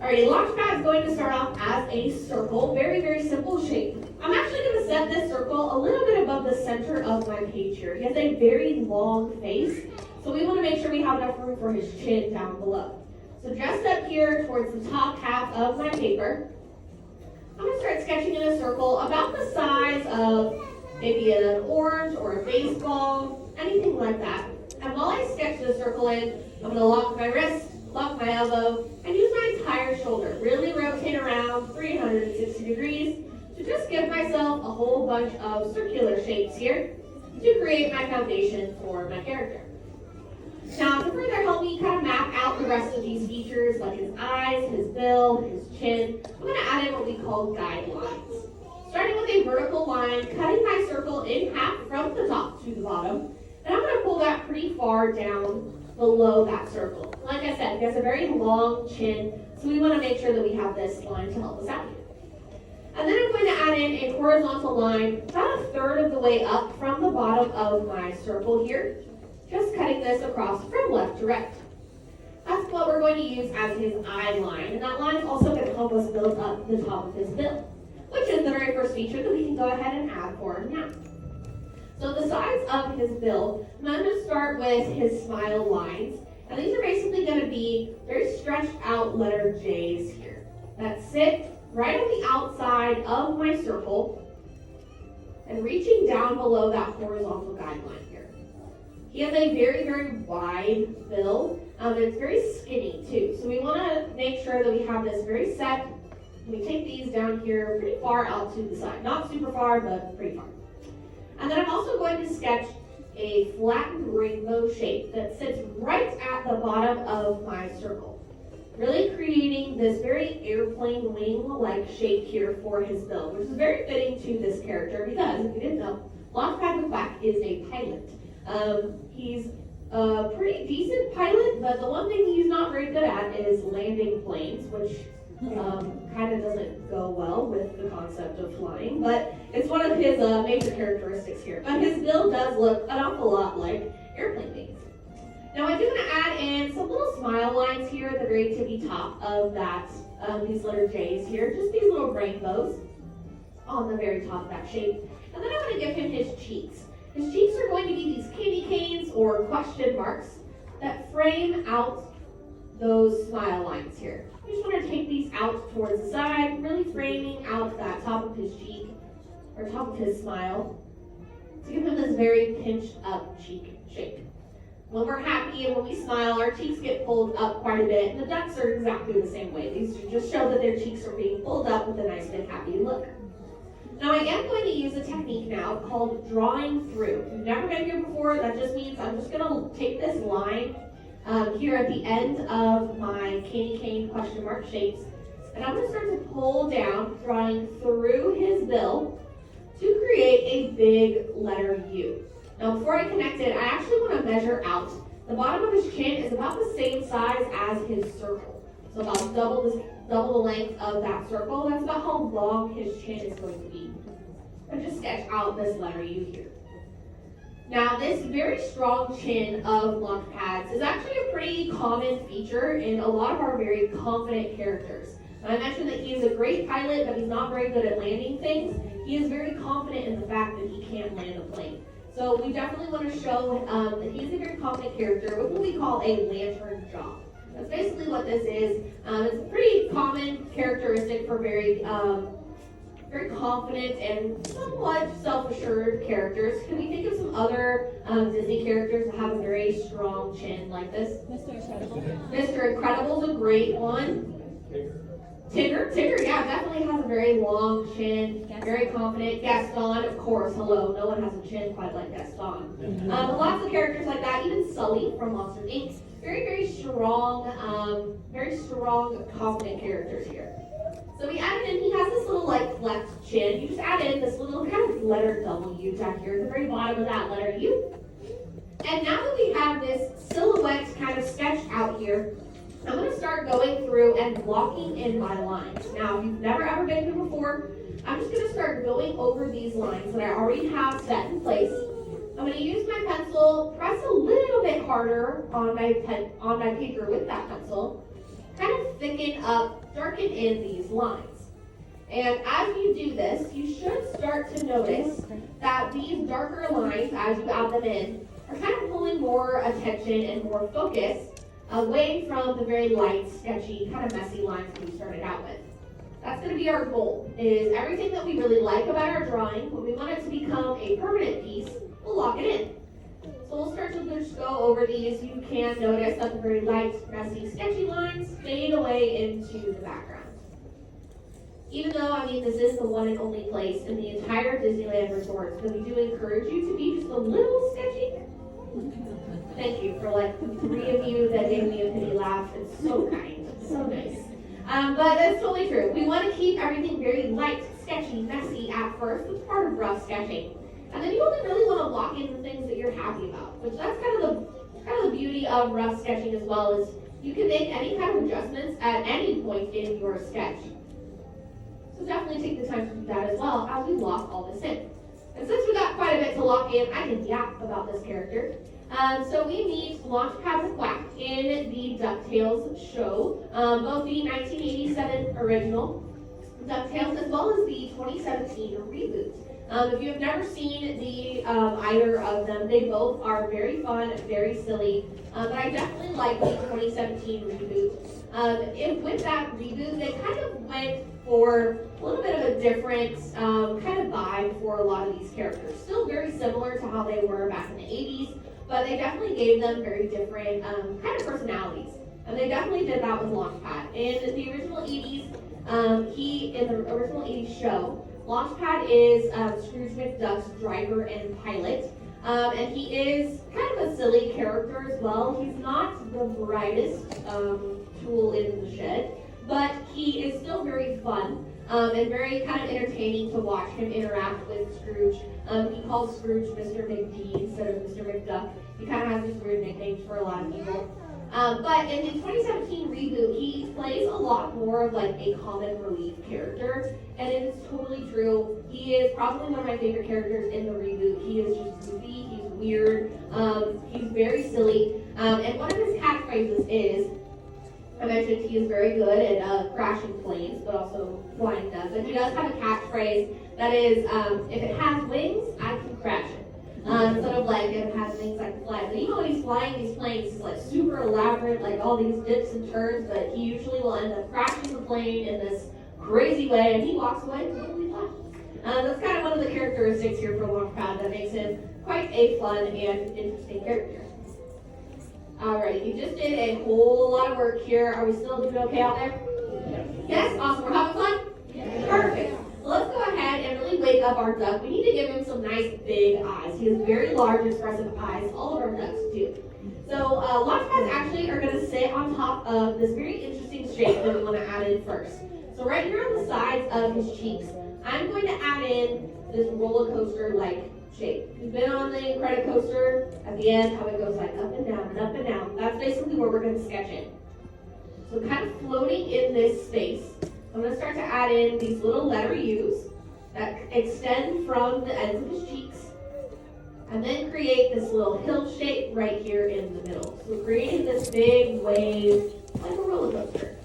Alrighty, Launchpad is going to start off as a circle, very, very simple shape. I'm actually going to set this circle a little bit above the center of my page here. He has a very long face, so we want to make sure we have enough room for his chin down below. So just up here towards the top half of my paper, I'm going to start sketching in a circle about the size of maybe an orange or a baseball, anything like that. And while I sketch the circle in, I'm going to lock my wrist, lock my elbow, and use my entire shoulder. Really rotate around 360 degrees to just give myself a whole bunch of circular shapes here to create my foundation for my character. Now, to further help me kind of map out the rest of these features, like his eyes, his bill, his chin, I'm going to add in what we call guidelines. Starting with a vertical line, cutting my circle in half from the top to the bottom, and I'm going to pull that pretty far down below that circle. Like I said, he has a very long chin, so we want to make sure that we have this line to help us out here. And then I'm going to add in a horizontal line about a third of the way up from the bottom of my circle here, just cutting this across from left to right. That's what we're going to use as his eye line, and that line is also going to help us build up the top of his bill, which is the very first feature that we can go ahead and add for him now. So the sides of his bill, I'm going to start with his smile lines, and these are basically going to be very stretched out letter J's here that sit right on the outside of my circle and reaching down below that horizontal guideline here. He has a very, very wide bill, and it's very skinny too. So we want to make sure that we have this very set. We take these down here pretty far out to the side. Not super far, but pretty far. And then I'm also going to sketch a flattened rainbow shape that sits right at the bottom of my circle, really creating this very airplane wing-like shape here for his bill, which is very fitting to this character because, if you didn't know, Launchpad McQuack is a pilot. He's a pretty decent pilot, but the one thing he's not very good at is landing planes, which kind of doesn't go well with the concept of flying, but it's one of his major characteristics here. But his bill does look an awful lot like airplane wings. Now I do want to add in some little smile lines here at the very tippy top of that, these letter J's here, just these little rainbows on the very top of that shape. And then I'm going to give him his cheeks. His cheeks are going to be these candy canes or question marks that frame out those smile lines here. I just want to take these out towards the side, really framing out that top of his cheek, or top of his smile, to give him this very pinched up cheek shape. When we're happy and when we smile, our cheeks get pulled up quite a bit, and the ducks are exactly the same way. These just show that their cheeks are being pulled up with a nice big happy look. Now I am going to use a technique now called drawing through. If you've never been here before, that just means I'm just going to take this line here at the end of my candy cane question mark shapes, and I'm going to start to pull down, drawing through his bill to create a big letter U. Now before I connect it, I actually want to measure out. The bottom of his chin is about the same size as his circle, so about double the length of that circle. That's about how long his chin is going to be. I just sketch out this letter U here. Now, this very strong chin of Launchpad's is actually a pretty common feature in a lot of our very confident characters. I mentioned that he is a great pilot, but he's not very good at landing things. He is very confident in the fact that he can't land a plane. So we definitely want to show that he's a very confident character with what we call a lantern jaw. That's basically what this is. It's a pretty common characteristic for very confident and somewhat self-assured characters. Can we think of some other Disney characters that have a very strong chin like this? Mr. Incredible. Mr. Incredible's a great one. Tigger, yeah, definitely has a very long chin, very confident. Gaston, of course, hello, no one has a chin quite like Gaston. Lots of characters like that, even Sully from Monsters, Inc. Very strong, confident characters here. So we added in, he has this little like cleft chin. You just add in this little kind of letter W down here at the very bottom of that letter U. And now that we have this silhouette kind of sketched out here, I'm going to start going through and blocking in my lines. Now, if you've never ever been here before, I'm just going to start going over these lines that I already have set in place. I'm going to use my pencil, press a little bit harder on my paper with that pencil, kind of thicken up, darken in these lines. And as you do this, you should start to notice that these darker lines, as you add them in, are kind of pulling more attention and more focus away from the very light, sketchy, kind of messy lines that we started out with. That's going to be our goal, is everything that we really like about our drawing, when we want it to become a permanent piece, we'll lock it in. So we'll start to just go over these. You can notice that the very light, messy, sketchy lines fade away into the background. Even though, this is the one and only place in the entire Disneyland resort that we do encourage you to be just a little sketchy. Thank you for the 3 of you that gave me a pity laugh. It's so kind, so nice. But that's totally true. We want to keep everything very light, sketchy, messy at first. It's part of rough sketching. And then you only really want to lock in the things that you're happy about, which that's kind of the beauty of rough sketching as well, is you can make any kind of adjustments at any point in your sketch. So definitely take the time to do that as well as we lock all this in. And since we got quite a bit to lock in, I can yap about this character. So we meet Launchpad McQuack in the DuckTales show, both the 1987 original DuckTales as well as the 2017 reboot. If you have never seen either of them, they both are very fun, very silly, but I definitely like the 2017 reboot. With that reboot, they kind of went for a little bit of a different kind of vibe for a lot of these characters. Still very similar to how they were back in the 80s, but they definitely gave them very different kind of personalities. And they definitely did that with Launchpad. In the original 80s, in the original 80s show, Launchpad is Scrooge McDuck's driver and pilot. And he is kind of a silly character as well. He's not the brightest tool in the shed, but he is still very fun and very kind of entertaining to watch him interact with Scrooge. He calls Scrooge Mr. McD instead of Mr. McDuck. He kind of has these weird nicknames for a lot of people. But in the 2017 reboot, he plays a lot more of a comic relief character, and it is totally true. He is probably one of my favorite characters in the reboot. He is just goofy, he's weird, he's very silly, and one of his catchphrases is, I mentioned he is very good at crashing planes, but also flying them, but he does have a catchphrase that is, if it has wings, I can crash it. Instead of if it has wings, I can fly. But even when he's flying these planes, it's super elaborate, all these dips and turns, but he usually will end up crashing the plane in this crazy way, and he walks away completely fine. That's kind of one of the characteristics here for Launchpad that makes him quite a fun and interesting character. Alright, you just did a whole lot of work here. Are we still doing okay out there? Yes? Awesome. We're having fun? Yes. Perfect. Let's go ahead and really wake up our duck. We need to give him some nice big eyes. He has very large, expressive eyes. All of our ducks do. So Launchpads actually are going to sit on top of this very interesting shape that we want to add in first. So right here on the sides of his cheeks, I'm going to add in this roller coaster-like shape. You've been on the credit coaster at the end, how it goes up and down and up and down. That's basically where we're going to sketch in. So kind of floating in this space, I'm going to start to add in these little letter U's that extend from the ends of his cheeks, and then create this little hill shape right here in the middle. So creating this big wave, like a roller coaster.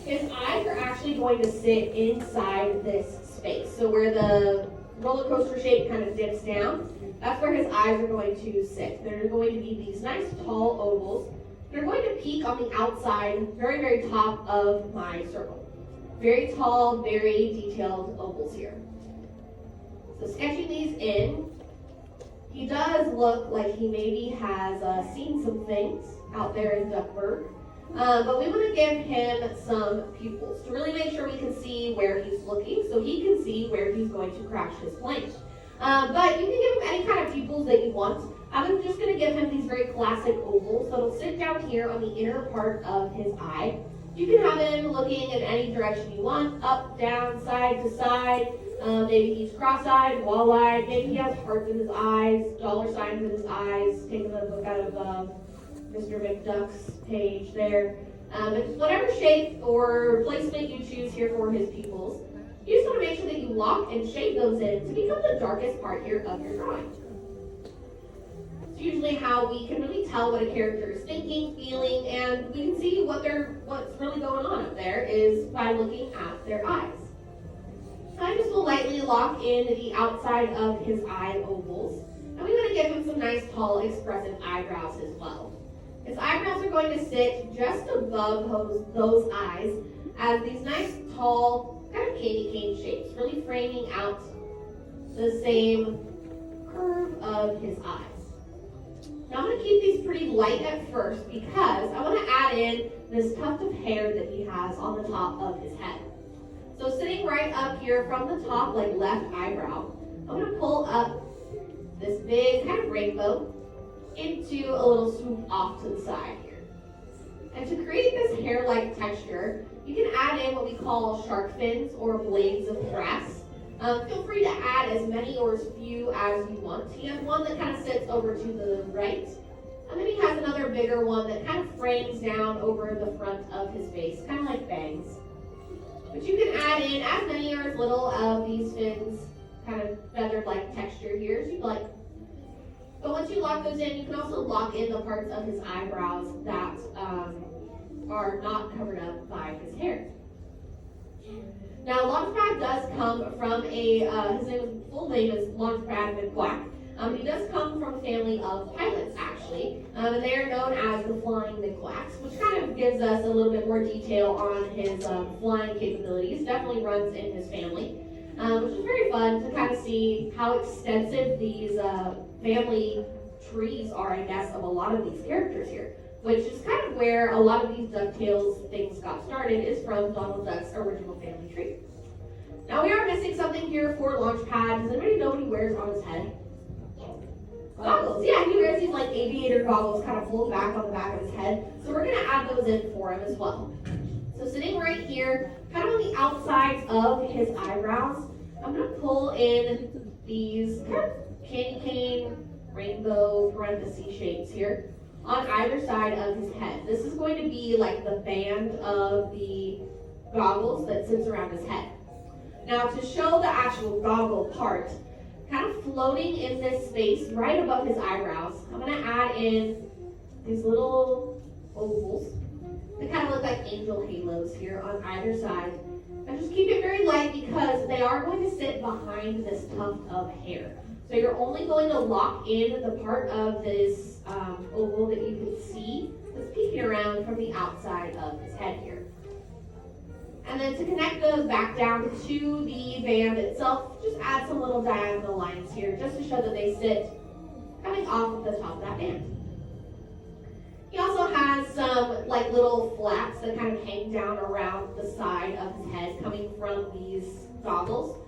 His eyes are actually going to sit inside this space. So where the roller coaster shape kind of dips down, that's where his eyes are going to sit. They're going to be these nice tall ovals. They're going to peak on the outside, very, very top of my circle. Very tall, very detailed ovals here. So sketching these in, he does look like he maybe has seen some things out there in Duckburg. But we want to give him some pupils to really make sure we can see where he's looking so he can see where he's going to crash his plane. But you can give him any kind of pupils that you want. I'm just going to give him these very classic ovals that'll sit down here on the inner part of his eye. You can have him looking in any direction you want, up, down, side to side. Maybe he's cross-eyed, wall-eyed. Maybe he has hearts in his eyes, dollar signs in his eyes. Taking a look out of Mr. McDuck's page there. Whatever shape or placement you choose here for his pupils, you just want to make sure that you lock and shape those in to become the darkest part here of your drawing. It's usually how we can really tell what a character is thinking, feeling, and we can see what's really going on up there is by looking at their eyes. So I just will lightly lock in the outside of his eye ovals. And we want to give him some nice, tall, expressive eyebrows as well. His eyebrows are going to sit just above those eyes as these nice, tall, kind of candy cane shapes, really framing out the same curve of his eyes. Now I'm going to keep these pretty light at first because I want to add in this tuft of hair that he has on the top of his head. So sitting right up here from the top, like left eyebrow, I'm going to pull up this big kind of rainbow into a little swoop off to the side here. And to create this hair-like texture, you can add in what we call shark fins or blades of grass. Feel free to add as many or as few as you want. He has one that kind of sits over to the right, and then he has another bigger one that kind of frames down over the front of his face, kind of like bangs. But you can add in as many or as little of these fins, kind of feathered-like texture here as you'd like. But once you lock those in, you can also lock in the parts of his eyebrows that are not covered up by his hair. Now, Launchpad does come from his full name is Launchpad McQuack. He does come from a family of pilots, actually, and they are known as the Flying McQuacks, which kind of gives us a little bit more detail on his flying capabilities. Definitely runs in his family, which is very fun to kind of see how extensive these family trees are, I guess, of a lot of these characters here, which is kind of where a lot of these DuckTales things got started, is from Donald Duck's original family tree. Now we are missing something here for Launchpad. Does anybody know what he wears on his head? Goggles. Yeah, he wears these like aviator goggles kind of pulled back on the back of his head. So we're going to add those in for him as well. So sitting right here, kind of on the outsides of his eyebrows, I'm going to pull in these kind of candy cane, rainbow, parenthesis shapes here on either side of his head. This is going to be like the band of the goggles that sits around his head. Now to show the actual goggle part, kind of floating in this space right above his eyebrows, I'm going to add in these little ovals that kind of look like angel halos here on either side. And just keep it very light because they are going to sit behind this tuft of hair. So you're only going to lock in the part of this oval that you can see that's peeking around from the outside of his head here. And then to connect those back down to the band itself, just add some little diagonal lines here just to show that they sit coming off of the top of that band. He also has some like little flaps that kind of hang down around the side of his head coming from these goggles.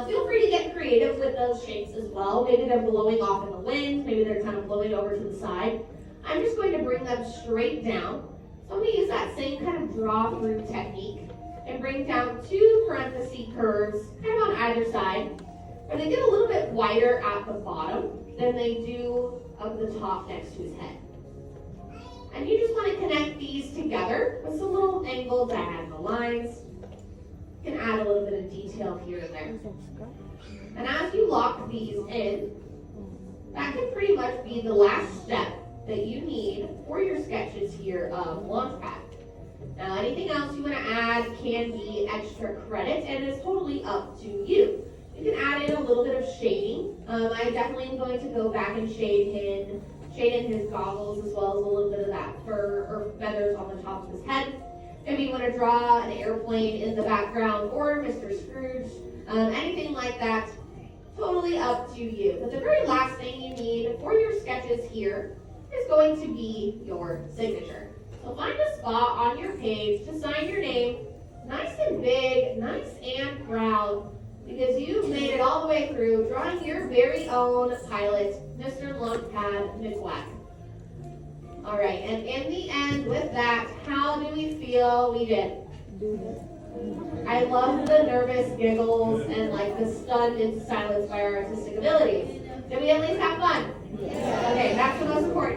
Feel free to get creative with those shapes as well. Maybe they're blowing off in the wind, maybe they're kind of blowing over to the side. I'm just going to bring them straight down. So I'm going to use that same kind of draw through technique and bring down two parenthesis curves kind of on either side. And they get a little bit wider at the bottom than they do up the top next to his head. And you just want to connect these together with some little angled diagonal lines. You can add a little bit of detail here and there. And as you lock these in, that can pretty much be the last step that you need for your sketches here of Launchpad. Now anything else you want to add can be extra credit and is totally up to you. You can add in a little bit of shading. I definitely am going to go back and shade in his goggles as well as a little bit of that fur or feathers on the top of his head. Maybe you want to draw an airplane in the background or Mr. Scrooge, anything like that, totally up to you. But the very last thing you need for your sketches here is going to be your signature. So find a spot on your page to sign your name, nice and big, nice and proud, because you've made it all the way through, drawing your very own pilot, Mr. Launchpad McQuack. All right, and in the end, with that, how do we feel we did? I love the nervous giggles and like the stunned into silence by our artistic abilities. Did we at least have fun? Yes. Okay, that's the most important.